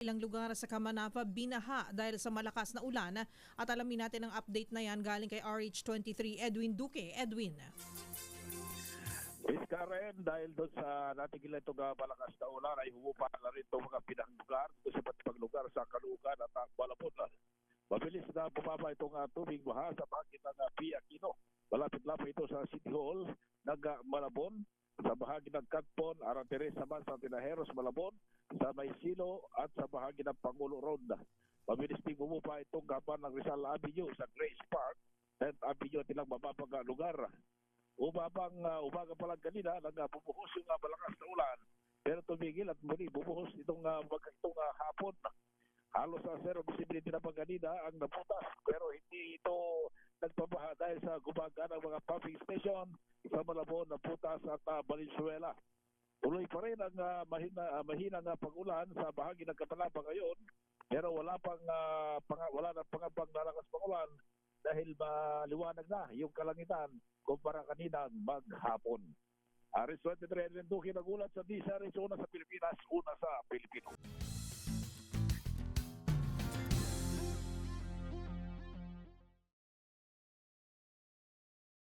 Ilang lugar sa Kamanava binaha dahil sa malakas na ulan at alamin natin ang update na yan galing kay RH23 Edwin Duque. Edwin. Karen, dahil doon sa natigil itong malakas na ulan ay humupa na rin itong mga pinanglugar sa iba't ibang lugar sa Caloocan at Malabon. Mabilis na bumaba itong tubig baha sa bahagi ng P. Aquino. Malapit lamang ito sa City Hall ng Malabon, sa bahagi ng Catpon, Aranteres naman sa Tinajeros, Malabon, sa Maysilo at sa bahagi ng Pangulo Ronda. Mabilis din bumupa itong gapan ng Rizal Avenue sa Grace Park at Avenue at ilang mababang lugar. Umaga pa lang kanina, bumuhos yung malakas na ulan. Pero tumigil at muli bumuhos itong hapon. Halos sa zero visibility na pag kanina ang naputas. Pero hindi ito nagpabaha dahil sa gumagana ng mga pumping station sa Malabon, Naputas at Valenzuela. Tuloy pa rin ang mahinang pag-ulan sa bahagi ng Kamanava ngayon. Pero wala na pangabang lalakas pang-ulan dahil maliwanag na yung kalangitan kumpara kanina maghapon. RH23 Edwin Duque nagulat sa DZRH, una sa Pilipinas, una sa Pilipino.